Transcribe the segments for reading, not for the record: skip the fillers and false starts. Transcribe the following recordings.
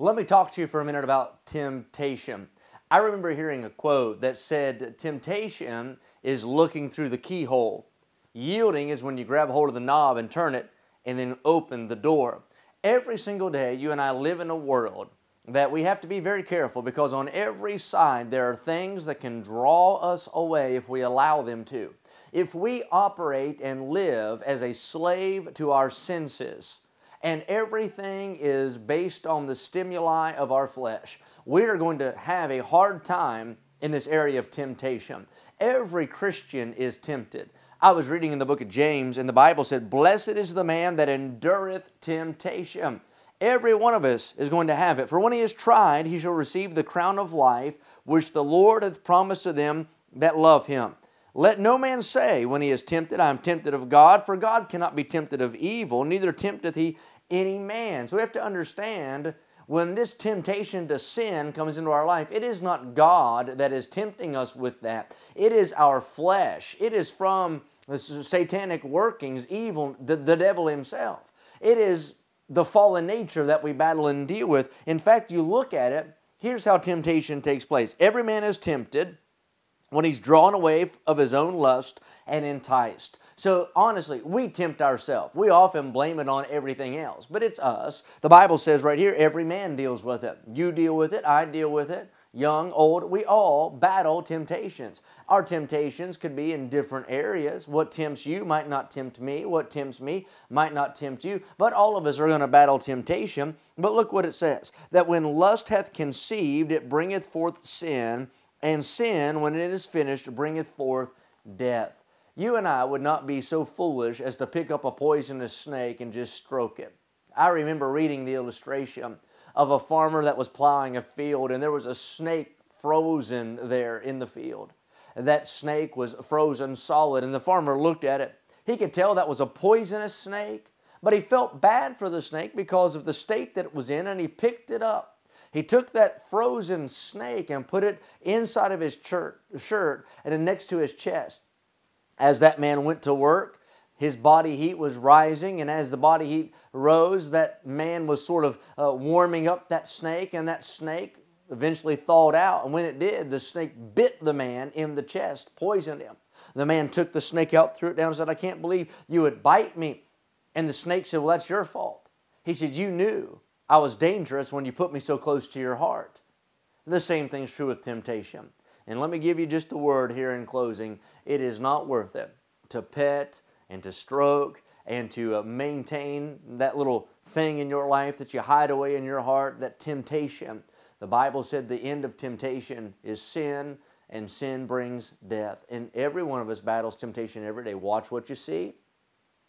Let me talk to you for a minute about temptation. I remember hearing a quote that said, temptation is looking through the keyhole. Yielding is when you grab hold of the knob and turn it and then open the door. Every single day, you and I live in a world that we have to be very careful, because on every side there are things that can draw us away if we allow them to. If we operate and live as a slave to our senses, and everything is based on the stimuli of our flesh, we are going to have a hard time in this area of temptation. Every Christian is tempted. I was reading in the book of James, and the Bible said, "Blessed is the man that endureth temptation." Every one of us is going to have it. For when he is tried, he shall receive the crown of life, which the Lord hath promised to them that love him. Let no man say when he is tempted, I am tempted of God, for God cannot be tempted of evil, neither tempteth he any man. So we have to understand, when this temptation to sin comes into our life, it is not God that is tempting us with that. It is our flesh. It is from the satanic workings, evil, the devil himself. It is the fallen nature that we battle and deal with. In fact, you look at it, here's how temptation takes place. Every man is tempted when he's drawn away of his own lust and enticed. So honestly, we tempt ourselves. We often blame it on everything else, but it's us. The Bible says right here, every man deals with it. You deal with it, I deal with it. Young, old, we all battle temptations. Our temptations could be in different areas. What tempts you might not tempt me. What tempts me might not tempt you. But all of us are going to battle temptation. But look what it says, that when lust hath conceived, it bringeth forth sin, and sin, when it is finished, bringeth forth death. You and I would not be so foolish as to pick up a poisonous snake and just stroke it. I remember reading the illustration of a farmer that was plowing a field, and there was a snake frozen there in the field. That snake was frozen solid, and the farmer looked at it. He could tell that was a poisonous snake, but he felt bad for the snake because of the state that it was in, and he picked it up. He took that frozen snake and put it inside of his shirt and then next to his chest. As that man went to work, his body heat was rising, and as the body heat rose, that man was sort of warming up that snake, and that snake eventually thawed out. And when it did, the snake bit the man in the chest, poisoned him. The man took the snake out, threw it down, and said, "I can't believe you would bite me." And the snake said, "Well, that's your fault." He said, "You knew I was dangerous when you put me so close to your heart." The same thing's true with temptation. And let me give you just a word here in closing. It is not worth it to pet and to stroke and to maintain that little thing in your life that you hide away in your heart, that temptation. The Bible said the end of temptation is sin, and sin brings death. And every one of us battles temptation every day. Watch what you see,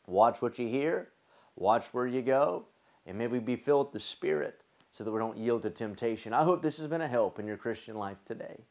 watch what you hear, watch where you go, and may we be filled with the Spirit so that we don't yield to temptation. I hope this has been a help in your Christian life today.